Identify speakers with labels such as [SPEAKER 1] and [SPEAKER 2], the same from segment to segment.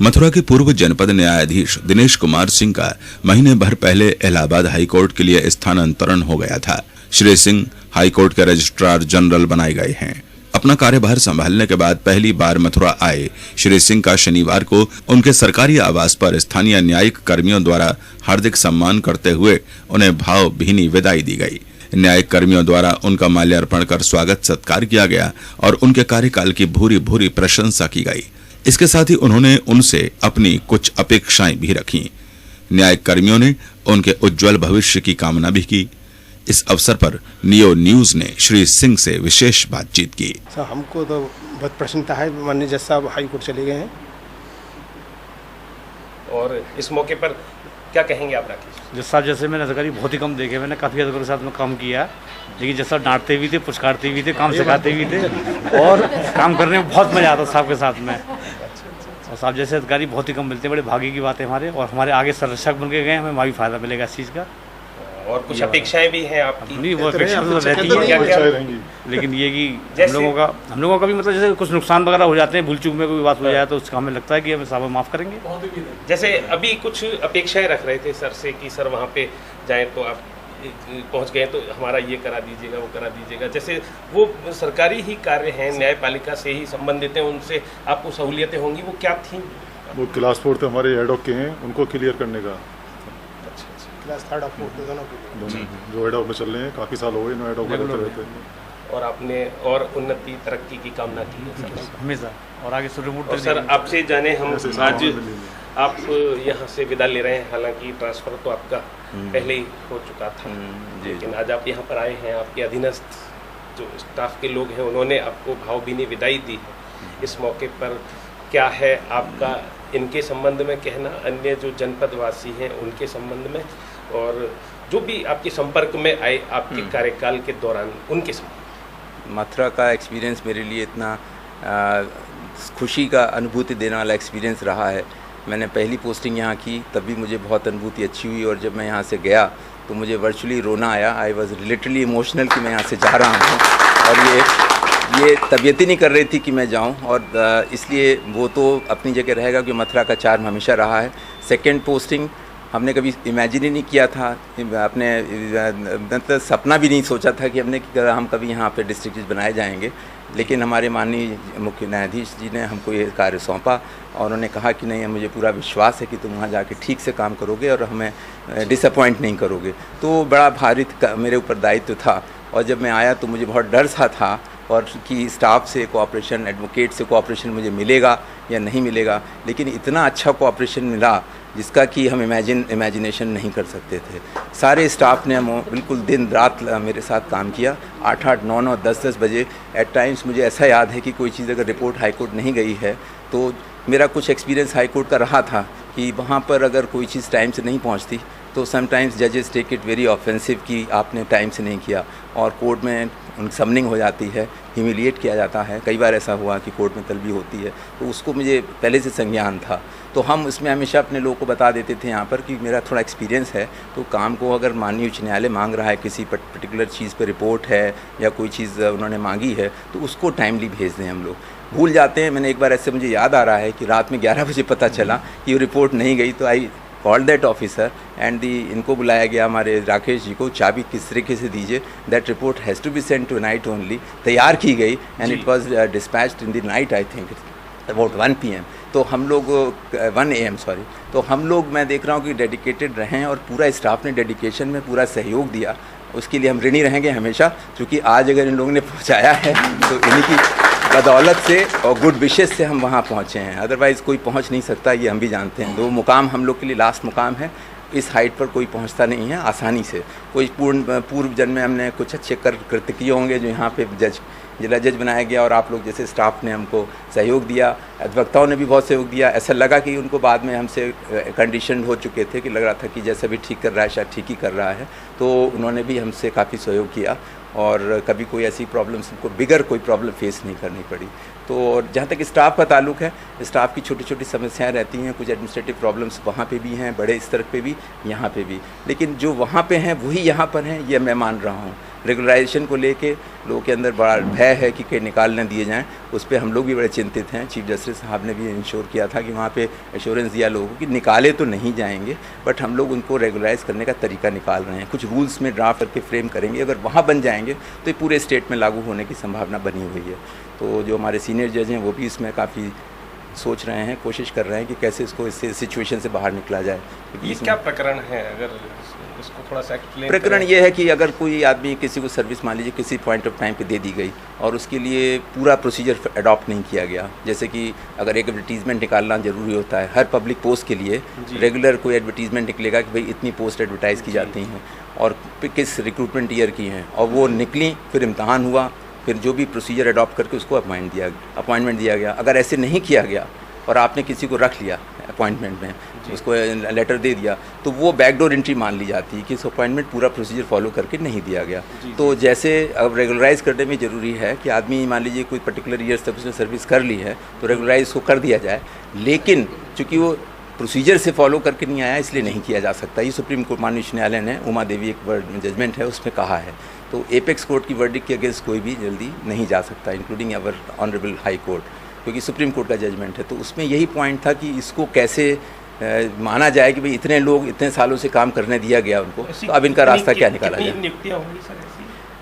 [SPEAKER 1] मथुरा के पूर्व जनपद न्यायाधीश दिनेश कुमार सिंह का महीने भर पहले इलाहाबाद हाईकोर्ट के लिए स्थानांतरण हो गया था। श्री सिंह हाईकोर्ट के रजिस्ट्रार जनरल बनाए गए हैं। अपना कार्यभार संभालने के बाद पहली बार मथुरा आए श्री सिंह का शनिवार को उनके सरकारी आवास पर स्थानीय न्यायिक कर्मियों द्वारा हार्दिक सम्मान करते हुए उन्हें भावभीनी विदाई दी गई। न्यायिक कर्मियों द्वारा उनका माल्यार्पण कर स्वागत सत्कार किया गया और उनके कार्यकाल की भूरी भूरी प्रशंसा की गई। इसके साथ ही उन्होंने उनसे अपनी कुछ अपेक्षाएं भी रखी। न्यायिक कर्मियों ने उनके उज्जवल भविष्य की कामना भी की। इस अवसर पर नियो न्यूज ने श्री सिंह से विशेष बातचीत की।
[SPEAKER 2] हमको तो बहुत प्रसन्नता है, माननीय जज साहब हाई कोर्ट चले गए हैं।
[SPEAKER 3] और इस मौके पर क्या कहेंगे आप? राकेश
[SPEAKER 4] जज साहब जैसे मैंने अधिकारी बहुत ही कम देखे, मैंने काफ़ी अधिकारियों के साथ में काम किया, लेकिन जज साहब डांटते भी थे, पुचकारते भी थे, काम सिखाते भी थे और काम करने में बहुत मज़ा आता साहब के साथ में। और साहब जैसे अधिकारी बहुत ही कम मिलते हैं, बड़े भाग्य की बात है हमारे, और हमारे आगे संरक्षक बन के गए, हमें वहाँ भी फायदा मिलेगा इस चीज़ का।
[SPEAKER 3] और कुछ अपेक्षाएं भी हैं आपकी?
[SPEAKER 4] नहीं, वो अपेक्षा तो रहती है, लेकिन ये कि हम लोगों का भी मतलब जैसे कुछ नुकसान वगैरह हो जाते हैं, भूल चूक में कोई बात हो जाए तो उसका हमें लगता है कि हमें साहब माफ़ करेंगे।
[SPEAKER 3] जैसे अभी कुछ अपेक्षाएं रख रहे थे सर से कि सर वहाँ पे जाएं तो आप पहुँच गए तो हमारा ये करा दीजिएगा, वो करा दीजिएगा। जैसे वो सरकारी ही कार्य हैं, न्यायपालिका से ही संबंधित हैं, उनसे आपको सहूलियतें होंगी, वो क्या थी?
[SPEAKER 5] वो क्लास 4 थे हमारे हेड ऑफ के हैं, उनको क्लियर करने का।
[SPEAKER 2] क्लास 3 और 4 दोनों
[SPEAKER 5] जो हेड ऑफ में चल रहे हैं, काफ़ी साल हो गए हेड ऑफ में रहते हैं।
[SPEAKER 3] और आपने और उन्नति तरक्की की कामना की है सर
[SPEAKER 4] हमेशा, और आगे
[SPEAKER 3] और सर आपसे जाने हम आज आप यहाँ से विदा ले रहे हैं। हालांकि ट्रांसफ़र तो आपका पहले ही हो चुका था, लेकिन आज आप यहाँ पर आए हैं। आपके अधीनस्थ जो स्टाफ के लोग हैं उन्होंने आपको भावभीनी विदाई दी है। इस मौके पर क्या है आपका इनके संबंध में कहना, अन्य जो जनपद वासी हैं उनके संबंध में, और जो भी आपके संपर्क में आए आपके कार्यकाल के दौरान उनके संबंध?
[SPEAKER 6] मथुरा का एक्सपीरियंस मेरे लिए इतना खुशी का अनुभूति देने वाला एक्सपीरियंस रहा है। मैंने पहली पोस्टिंग यहाँ की तब भी मुझे बहुत अनुभूति अच्छी हुई, और जब मैं यहाँ से गया तो मुझे वर्चुअली रोना आया। आई वॉज लिटरली इमोशनल कि मैं यहाँ से जा रहा हूँ, और ये तबीयत ही नहीं कर रही थी कि मैं जाऊँ, और इसलिए वो तो अपनी जगह रहेगा कि मथुरा का चार्म हमेशा रहा है। सेकेंड पोस्टिंग हमने कभी इमेजिन ही नहीं किया था, अपने मतलब सपना भी नहीं सोचा था कि हम कभी यहाँ पे डिस्ट्रिक्ट जज बनाए जाएंगे। लेकिन हमारे माननीय मुख्य न्यायाधीश जी ने हमको ये कार्य सौंपा, और उन्होंने कहा कि नहीं, मुझे पूरा विश्वास है कि तुम वहाँ जाके ठीक से काम करोगे और हमें डिसअपॉइंट नहीं करोगे। तो बड़ा भारी मेरे ऊपर दायित्व था, और जब मैं आया तो मुझे बहुत डर सा था, और कि स्टाफ से कोऑपरेशन, एडवोकेट से कोऑपरेशन मुझे मिलेगा या नहीं मिलेगा। लेकिन इतना अच्छा कोऑपरेशन मिला जिसका कि हम इमेजिनेशन नहीं कर सकते थे। सारे स्टाफ ने बिल्कुल दिन रात मेरे साथ काम किया, 8-8, 9-9, 10-10 बजे। एट टाइम्स मुझे ऐसा याद है कि कोई चीज़ अगर रिपोर्ट हाई कोर्ट नहीं गई है तो मेरा कुछ एक्सपीरियंस हाई कोर्ट का रहा था कि वहाँ पर अगर कोई चीज़ टाइम से नहीं पहुँचती तो समटाइम्स जजेस टेक इट वेरी ऑफेंसिव कि आपने टाइम से नहीं किया, और कोर्ट में समनिंग हो जाती है, ह्यूमिलिएट किया जाता है। कई बार ऐसा हुआ कि कोर्ट में तलबी होती है, तो उसको मुझे पहले से संज्ञान था। तो हम उसमें हमेशा अपने लोगों को बता देते थे यहाँ पर कि मेरा थोड़ा एक्सपीरियंस है, तो काम को अगर माननीय उच्च न्यायालय मांग रहा है, किसी पर्टिकुलर चीज़ पर रिपोर्ट है या कोई चीज़ उन्होंने मांगी है, तो उसको टाइमली भेज दें। हम लोग भूल जाते हैं। मैंने एक बार ऐसे, मुझे याद आ रहा है कि रात में 11 बजे पता चला कि वो रिपोर्ट नहीं गई, तो I call that officer and इनको बुलाया गया, हमारे राकेश जी को, चाबी किस तरीके से दीजिए, that report has to be sent tonight only. तैयार की गई and it was dispatched in the night, I think about 1 PM। तो हम लोग 1 AM सॉरी। तो हम लोग, मैं देख रहा हूँ कि डेडिकेटेड रहें, और पूरा स्टाफ ने डेडिकेशन में पूरा सहयोग दिया। उसके लिए हम ऋणी रहेंगे हमेशा, क्योंकि आज अगर इन लोगों ने पहुँचाया है तो इन्हीं की बदौलत से और गुड विशेस से हम वहाँ पहुँचे हैं। अदरवाइज़ कोई पहुँच नहीं सकता, ये हम भी जानते हैं। 2 मुकाम हम लोग के लिए लास्ट मुकाम है। इस हाइट पर कोई पहुँचता नहीं है आसानी से। कोई पूर्व जन्म में हमने कुछ अच्छे कृत्य किए होंगे जो यहाँ पे जिला जज बनाया गया, और आप लोग जैसे स्टाफ ने हमको सहयोग दिया, अधिवक्ताओं ने भी बहुत सहयोग दिया। ऐसा लगा कि उनको बाद में हमसे कंडीशन हो चुके थे कि लग रहा था कि जैसा भी ठीक कर रहा है शायद ठीक ही कर रहा है, तो उन्होंने भी हमसे काफ़ी सहयोग किया, और कभी कोई ऐसी प्रॉब्लम्स, उनको बिगर कोई प्रॉब्लम फेस नहीं करनी पड़ी। तो जहाँ तक स्टाफ का ताल्लुक है, स्टाफ की छोटी छोटी समस्याएं रहती हैं, कुछ एडमिनिस्ट्रेटिव प्रॉब्लम्स वहाँ पे भी हैं, बड़े स्तर पे भी, यहाँ पे भी। लेकिन जो वहाँ पे हैं वही यहाँ पर हैं, ये मैं मान रहा हूँ। रेगुलराइजेशन को लेके लोगों के अंदर बड़ा भय है कि निकाल न दिए जाएं, उस पर हम लोग भी बड़े चिंतित हैं। चीफ जस्टिस साहब ने भी इंश्योर किया था कि वहाँ पे एश्योरेंस दिया लोगों को कि निकाले तो नहीं जाएंगे, बट हम लोग उनको रेगुलराइज करने का तरीका निकाल रहे हैं, कुछ रूल्स में ड्राफ्ट करके फ्रेम करेंगे। अगर वहाँ बन जाएंगे तो ये पूरे स्टेट में लागू होने की संभावना बनी हुई है। तो जो हमारे सीनियर जज हैं वो भी इसमें काफ़ी सोच रहे हैं, कोशिश कर रहे हैं कि कैसे इसको इस सिचुएशन से बाहर निकला जाए।
[SPEAKER 3] ये क्या प्रकरण है, अगर इसको थोड़ा सा एक्सप्लेन
[SPEAKER 6] प्रकरण ये है कि अगर कोई आदमी किसी को सर्विस मान लीजिए किसी पॉइंट ऑफ टाइम पे दे दी गई और उसके लिए पूरा प्रोसीजर अडॉप्ट नहीं किया गया, जैसे कि अगर एक एडवर्टीजमेंट निकालना जरूरी होता है हर पब्लिक पोस्ट के लिए, रेगुलर कोई एडवर्टीजमेंट निकलेगा कि भाई इतनी पोस्ट एडवर्टाइज़ की जाती हैं और किस रिक्रूटमेंट ईयर की हैं, और वो निकली, फिर इम्तहान हुआ, फिर जो भी प्रोसीजर अडॉप्ट करके उसको अपॉइंटमेंट दिया गया। अगर ऐसे नहीं किया गया और आपने किसी को रख लिया अपॉइंटमेंट में, उसको लेटर दे दिया, तो वो बैकडोर एंट्री मान ली जाती है कि इस अपॉइंटमेंट पूरा प्रोसीजर फॉलो करके नहीं दिया गया। तो जैसे अब रेगुलराइज करने में ज़रूरी है कि आदमी मान लीजिए कोई पर्टिकुलर ईयर्स तक उसने सर्विस कर ली है तो रेगुलराइज उसको कर दिया जाए, लेकिन चूँकि वो प्रोसीजर से फॉलो करके नहीं आया इसलिए नहीं किया जा सकता। ये सुप्रीम कोर्ट माननीय उच्च न्यायालय ने उमा देवी एक जजमेंट है उसमें कहा है। तो एपेक्स कोर्ट की वर्डिक्ट के अगेंस्ट कोई भी जल्दी नहीं जा सकता, इंक्लूडिंग अवर ऑनरेबल हाई कोर्ट, क्योंकि सुप्रीम कोर्ट का जजमेंट है। तो उसमें यही पॉइंट था कि इसको कैसे माना जाए कि भाई इतने लोग इतने सालों से काम करने दिया गया उनको, तो अब इनका रास्ता क्या निकाला जाए।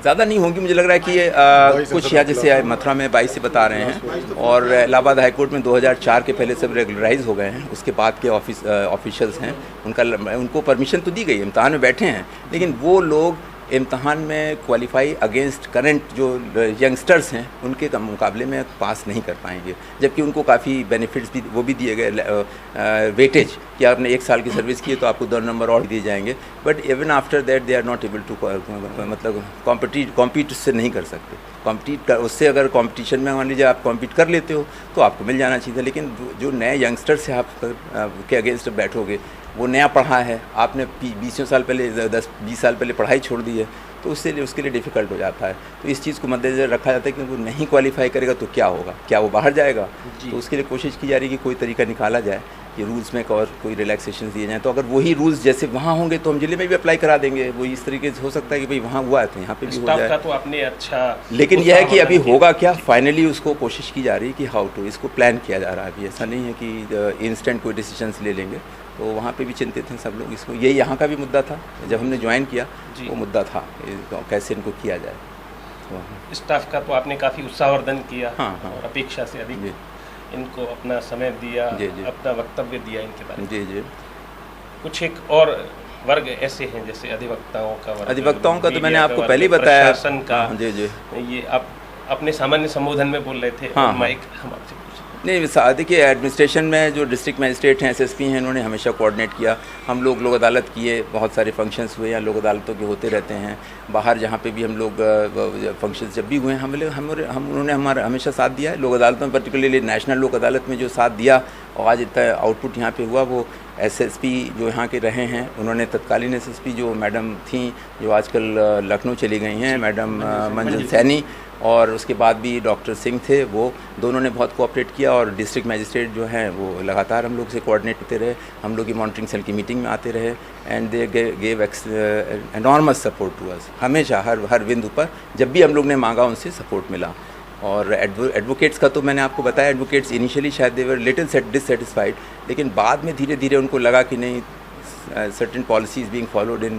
[SPEAKER 6] ज़्यादा नहीं होंगी, मुझे लग रहा है कि कुछ यहाँ जैसे मथुरा में 22 से बता रहे हैं, और इलाहाबाद हाई कोर्ट में 2004 के पहले सब रेगुलराइज हो गए हैं। उसके बाद के ऑफिशियल्स हैं उनको परमिशन तो दी गई, इम्तहान में बैठे हैं, लेकिन वो लोग इम्तहान में क्वालिफाई अगेंस्ट करंट जो यंगस्टर्स हैं उनके मुकाबले में पास नहीं कर पाएंगे, जबकि उनको काफ़ी बेनिफिट्स भी वो भी दिए गए, वेटेज कि आपने 1 साल की सर्विस की है तो आपको 2 नंबर और दिए जाएंगे, but even after that they are not able to मतलब कॉम्पीट उससे नहीं कर सकते। उससे अगर कंपटीशन में मान लीजिए आप कॉम्पीट कर लेते हो तो आपको मिल जाना चाहिए, लेकिन जो नए यंगस्टर से आप के अगेंस्ट बैठोगे, वो नया पढ़ा है, आपने 20 साल पहले 10-20 साल पहले पढ़ाई छोड़ दी है, तो उसके लिए डिफ़िकल्ट हो जाता है। तो इस चीज़ को मद्देनजर रखा जाता है कि वो नहीं क्वालिफाई करेगा तो क्या होगा, क्या वो बाहर जाएगा। तो उसके लिए कोशिश की जा रही है कि कोई तरीका निकाला जाए कि रूल्स में और कोई रिलैक्सेशन दिए जाएँ। तो अगर वही रूल्स जैसे वहाँ होंगे तो हम जिले में भी अप्लाई करा देंगे। वो इस तरीके से हो सकता है कि भाई वहाँ हुआ है तो यहाँ पे भी हो जाए।
[SPEAKER 3] तो आपने अच्छा,
[SPEAKER 6] लेकिन यह है कि अभी होगा क्या, फाइनली उसको कोशिश की जा रही है कि हाउ टू, इसको प्लान किया जा रहा है। अभी ऐसा नहीं है कि इंस्टेंट कोई डिसीजंस ले लेंगे। तो वहाँ पे भी चिंतित हैं सब लोग। इसको ये यहाँ का भी मुद्दा था, जब हमने ज्वाइन किया वो मुद्दा था कैसे इनको किया जाए। तो
[SPEAKER 3] स्टाफ का तो आपने काफ़ी उत्साहवर्धन किया।
[SPEAKER 6] हाँ।
[SPEAKER 3] और अपेक्षा से अधिक इनको अपना समय दिया, अपना वक्तव्य दिया इनके बारे में।
[SPEAKER 6] जी।
[SPEAKER 3] कुछ एक और वर्ग ऐसे हैं जैसे अधिवक्ताओं का वर्ग।
[SPEAKER 6] अधिवक्ताओं का तो मैंने आपको पहले ही बताया।
[SPEAKER 3] प्रशासन का।
[SPEAKER 6] जी।
[SPEAKER 3] ये आप अपने सामान्य संबोधन में बोल रहे थे। माइक हम आपसे
[SPEAKER 6] नहीं, देखिए एडमिनिस्ट्रेशन में जो डिस्ट्रिक्ट मजिस्ट्रेट हैं, एसएसपी हैं, इन्होंने हमेशा कोऑर्डिनेट किया। हम लोग अदालत किए, बहुत सारे फंक्शंस हुए, या लोक अदालतों के होते रहते हैं। बाहर जहाँ पे भी हम लोग फंक्शंस जब भी हुए हैं उन्होंने हमारा हमेशा साथ दिया है। लोक अदालतों में पर्टिकुलरली नेशनल लोक अदालत में जो साथ दिया और आज इतना आउटपुट यहाँ पे हुआ, वो एसएसपी जो यहाँ के रहे हैं, उन्होंने तत्कालीन एसएसपी जो मैडम थी जो आजकल लखनऊ चली गई हैं, मैडम मंजिल सैनी, और उसके बाद भी डॉक्टर सिंह थे, वो दोनों ने बहुत कोऑपरेट किया। और डिस्ट्रिक्ट मजिस्ट्रेट जो हैं वो लगातार हम लोग से कोऑर्डिनेट होते रहे, हम लोग की मॉनिटरिंग सेल की मीटिंग में आते रहे, and they gave enormous support to us. हमेशा हर बिंदु पर जब भी हम लोग ने मांगा उनसे सपोर्ट मिला। और एडवोकेट्स का तो मैंने आपको बताया, एडवोकेट्स इनिशियली शायद दे वर लिटिल डिससेटिस्फाइड, लेकिन बाद में धीरे धीरे उनको लगा कि नहीं, certain policies being followed in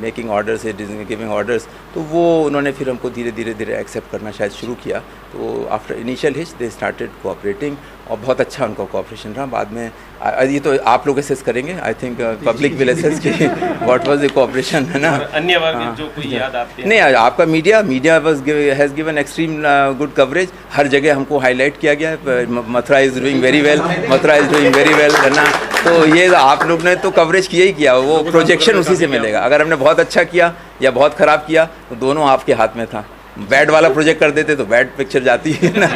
[SPEAKER 6] making orders, giving orders, तो वो उन्होंने फिर हमको धीरे धीरे एक्सेप्ट करना शायद शुरू किया। तो after initial hitch they started cooperating, और बहुत अच्छा उनका कोऑपरेशन रहा। बाद में ये तो आप लोग असेस करेंगे, I think public will assess कि व्हाट वाज द कोऑपरेशन, है ना।
[SPEAKER 3] अन्य वर्ग जो कोई याद आते हैं
[SPEAKER 6] नहीं, आपका media has given extreme good coverage. हर जगह हमको हाईलाइट किया गया, Mathura is doing very well, Mathura is doing very well, है ना। तो ये आप लोग ने तो कवरेज किया ही किया, वो प्रोजेक्शन उसी से मिलेगा। अगर हमने बहुत अच्छा किया या बहुत ख़राब किया तो दोनों आपके हाथ में था। बैड वाला प्रोजेक्ट कर देते तो बैड पिक्चर जाती है ना।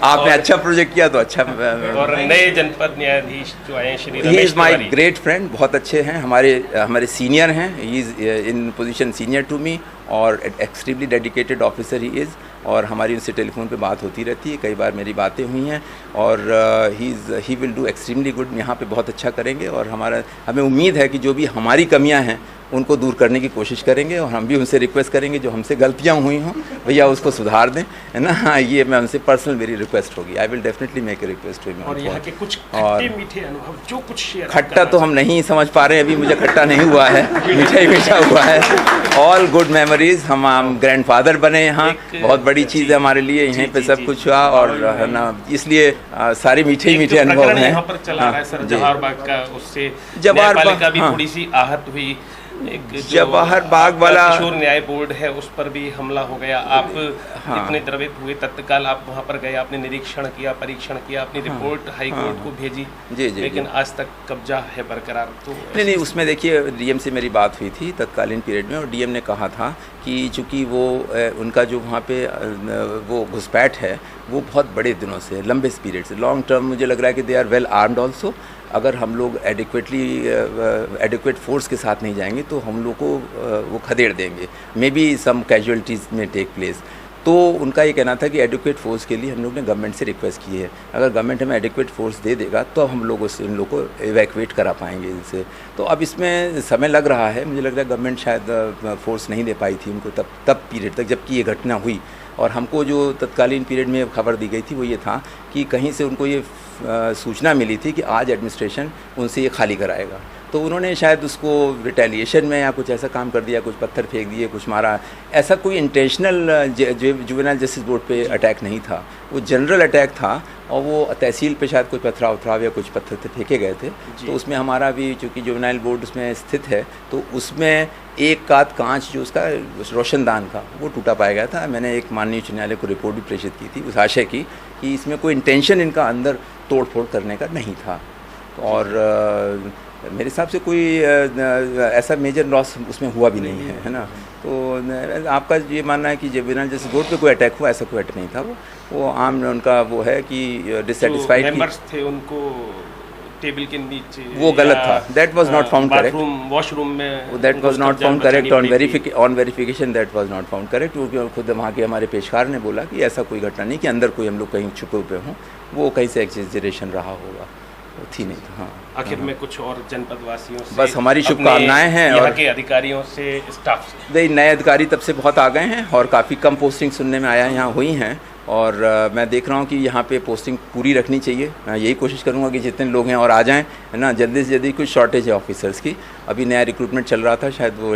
[SPEAKER 6] आपने अच्छा प्रोजेक्ट किया तो अच्छा।
[SPEAKER 3] और नए जनपद न्यायाधीश जो आए Shri Ramesh,
[SPEAKER 6] he is my great friend, बहुत अच्छे हैं, हमारे सीनियर हैं। He is in position senior to me, और extremely dedicated officer he is. और हमारी उनसे टेलीफोन पे बात होती रहती है, कई बार मेरी बातें हुई हैं, और he will do extremely good. यहाँ पे बहुत अच्छा करेंगे, और हमें उम्मीद है कि जो भी हमारी कमियाँ हैं उनको दूर करने की कोशिश करेंगे और हम भी उनसे रिक्वेस्ट करेंगे जो हमसे गलतियाँ हुई हों भैया उसको सुधार दें, है ना। हाँ, ये मैं उनसे पर्सनल मेरी रिक्वेस्ट होगी। I will definitely make a request to him.
[SPEAKER 3] और यहाँ के कुछ खट्टे मीठे अनुभव जो कुछ शेयर
[SPEAKER 6] खट्टा तो हम नहीं समझ पा रहे हैं अभी, मुझे खट्टा नहीं हुआ है, मीठा ही मीठा हुआ है। All good memories. हम ग्रैंडफादर बने यहाँ, बहुत बड़ी चीज़ है हमारे लिए, यहीं पे सब कुछ हुआ और है ना, इसलिए सारे मीठे ही मीठे अनुभव हैं।
[SPEAKER 3] यहाँ पर चला रहा है सर जवाहर बाग का, उससे
[SPEAKER 6] जवाहर
[SPEAKER 3] न्यायपालिका
[SPEAKER 6] बाग
[SPEAKER 3] भी थोड़ी सी आहत हुई। एक
[SPEAKER 6] जवाहर बाग वाला
[SPEAKER 3] किशोर न्याय बोर्ड है उस पर भी हमला हो गया। आप इतने द्रवित हुए, तत्काल आप वहाँ पर गए, आपने निरीक्षण किया, परीक्षण किया, अपनी रिपोर्ट हाई कोर्ट को भेजी।
[SPEAKER 6] जी,
[SPEAKER 3] लेकिन आज तक कब्जा है बरकरार। तो
[SPEAKER 6] नहीं, उसमें देखिए डीएम से मेरी बात हुई थी तत्कालीन पीरियड में और डीएम ने कहा था कि चूँकि वो उनका जो वहाँ पे वो घुसपैठ है वो बहुत बड़े दिनों से, लंबे पीरियड से, लॉन्ग टर्म, मुझे लग रहा है कि they are well armed also. अगर हम लोग एडिक्वेट फोर्स के साथ नहीं जाएंगे तो हम लोग को वो खदेड़ देंगे, मे बी सम कैजुअलिटीज़ में टेक प्लेस। तो उनका ये कहना था कि एडिक्वेट फोर्स के लिए हम लोग ने गवर्नमेंट से रिक्वेस्ट की है, अगर गवर्नमेंट हमें एडिक्वेट फोर्स दे देगा तो हम लोग उससे उन लोग को इवैक्यूएट करा पाएंगे इनसे। तो अब इसमें समय लग रहा है, मुझे लग रहा है गवर्नमेंट शायद फोर्स नहीं दे पाई थी उनको तब पीरियड तक जबकि ये घटना हुई। और हमको जो तत्कालीन पीरियड में खबर दी गई थी वो ये था कि कहीं से उनको ये सूचना मिली थी कि आज एडमिनिस्ट्रेशन उनसे ये खाली कराएगा, तो उन्होंने शायद उसको रिटेलिएशन में या कुछ ऐसा काम कर दिया, कुछ पत्थर फेंक दिए, कुछ मारा। ऐसा कोई इंटेंशनल जुवेनाइल जस्टिस बोर्ड पे अटैक नहीं था, वो जनरल अटैक था और वो तहसील पे शायद कुछ पथराव या कुछ पत्थर फेंके गए थे। तो उसमें हमारा भी चूँकि जुवेनाइल बोर्ड उसमें स्थित है तो उसमें एक कांच जो उसका रोशनदान का वो टूटा पाया गया था। मैंने एक माननीय उच्च न्यायालय को रिपोर्ट भी प्रेषित की थी उस आशय की कि इसमें कोई इंटेंशन इनका अंदर तोड़ फोड़ करने का नहीं था। और मेरे हिसाब से कोई ऐसा मेजर लॉस उसमें हुआ भी नहीं है, है ना। तो आपका ये मानना है कि जुवेनाइल जस्टिस बोर्ड पे कोई अटैक हुआ, ऐसा कोई अटैक नहीं था। वो आम उनका वो है कि डिससेटिस्फाइड
[SPEAKER 3] मेंबर्स थे उनको टेबल के नीचे,
[SPEAKER 6] वो गलत था। That was not found correct.
[SPEAKER 3] Washroom में
[SPEAKER 6] that was not found correct on verification that was not found correct. क्योंकि खुद वहाँ के हमारे पेशकार ने बोला कि ऐसा कोई घटना नहीं कि अंदर कोई हम लोग कहीं छुपे हुए हों, वो कहीं से एक्सजेरेशन रहा होगा, वो थी नहीं। हाँ,
[SPEAKER 3] आखिर में कुछ और जनपद वासियों से
[SPEAKER 6] बस हमारी शुभकामनाएं हैं
[SPEAKER 3] यहाँ
[SPEAKER 6] और
[SPEAKER 3] के अधिकारियों से, स्टाफ से।
[SPEAKER 6] नए अधिकारी तब से बहुत आ गए हैं और काफ़ी कम पोस्टिंग सुनने में आया है यहाँ हुई हैं और मैं देख रहा हूँ कि यहाँ पे पोस्टिंग पूरी रखनी चाहिए। मैं यही कोशिश करूँगा कि जितने लोग हैं और आ जाएं, है ना। जल्दी से जल्दी कुछ शॉर्टेज है ऑफिसर्स की, अभी नया रिक्रूटमेंट चल रहा था, शायद वो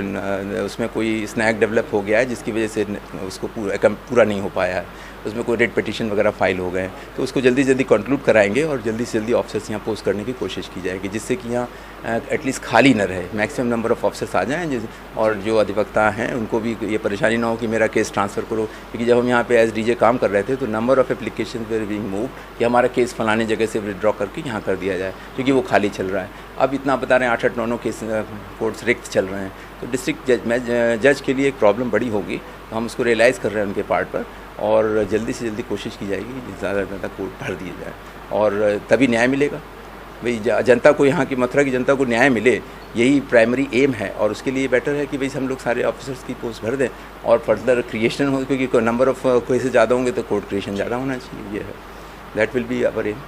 [SPEAKER 6] उसमें कोई स्नैक डेवलप हो गया है जिसकी वजह से उसको पूरा नहीं हो पाया है, उसमें कोई रेड पिटीशन वगैरह फाइल हो गए हैं। तो उसको जल्दी से जल्दी कंक्लूड कराएंगे और जल्दी से जल्दी ऑफिसर्स यहाँ पोस्ट करने की कोशिश की जाएगी जिससे कि यहाँ एटलीस्ट खाली न रहे, मैक्सिमम नंबर ऑफ ऑफिसर्स आ जाएँ और जो अधिवक्ता हैं उनको भी ये परेशानी ना हो कि मेरा केस ट्रांसफ़र करो। क्योंकि जब हम यहाँ पे एज डीजे काम कर रहे थे तो number of application were being move कि हमारा केस फलाने जगह से विड्रॉ करके यहाँ कर दिया जाए क्योंकि वो खाली चल रहा है। अब इतना बता रहे हैं 8-8, 9 केस कोर्ट्स रिक्त चल रहे हैं, तो डिस्ट्रिक्ट जज के लिए एक प्रॉब्लम बड़ी होगी। तो हम उसको रियलाइज़ कर रहे हैं उनके पार्ट पर और जल्दी से जल्दी कोशिश की जाएगी कि ज़्यादा से ज़्यादा कोर्ट भर दिए जाए और तभी न्याय मिलेगा। भाई जनता को, यहाँ की मथुरा की जनता को न्याय मिले, यही प्राइमरी एम है और उसके लिए बेटर है कि भाई हम लोग सारे ऑफिसर्स की पोस्ट भर दें और फर्दर क्रिएशन हो, क्योंकि नंबर ऑफ केसेस ज़्यादा होंगे तो कोर्ट क्रिएशन ज़्यादा होना चाहिए। ये है, that will be our aim.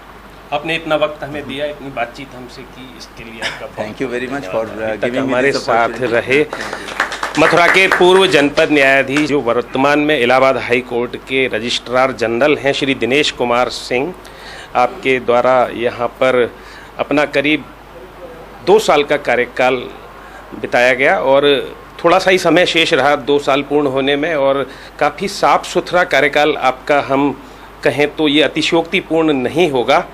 [SPEAKER 3] आपने इतना वक्त हमें दिया, इतनी बातचीत हमसे की, इसके लिए आपका
[SPEAKER 6] thank you very much for giving
[SPEAKER 3] हमारे साथ रहे। मथुरा के पूर्व जनपद न्यायाधीश जो वर्तमान में इलाहाबाद हाई कोर्ट के रजिस्ट्रार जनरल हैं श्री दिनेश कुमार सिंह, आपके द्वारा यहाँ पर अपना करीब 2 साल का कार्यकाल बिताया गया और थोड़ा सा ही समय शेष रहा 2 साल पूर्ण होने में और काफ़ी साफ सुथरा कार्यकाल आपका, हम कहें तो ये अतिशयोक्तिपूर्ण नहीं होगा।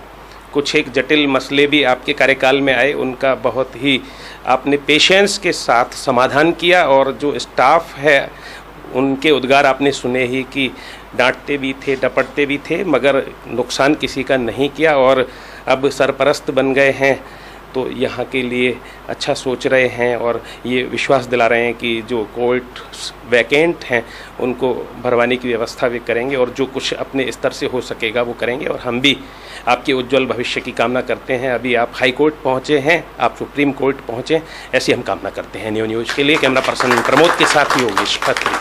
[SPEAKER 3] कुछ एक जटिल मसले भी आपके कार्यकाल में आए, उनका बहुत ही आपने पेशेंस के साथ समाधान किया और जो स्टाफ है उनके उद्गार आपने सुने ही कि डांटते भी थे, डपटते भी थे, मगर नुकसान किसी का नहीं किया और अब सरपरस्त बन गए हैं तो यहाँ के लिए अच्छा सोच रहे हैं और ये विश्वास दिला रहे हैं कि जो कोर्ट वैकेंट हैं उनको भरवाने की व्यवस्था भी करेंगे और जो कुछ अपने स्तर से हो सकेगा वो करेंगे और हम भी आपके उज्जवल भविष्य की कामना करते हैं। अभी आप हाई कोर्ट पहुँचे हैं, आप सुप्रीम कोर्ट पहुँचे, ऐसी हम कामना करते हैं। न्यू न्यूज़ के लिए कैमरा पर्सन प्रमोद के साथ योगेश खत्री।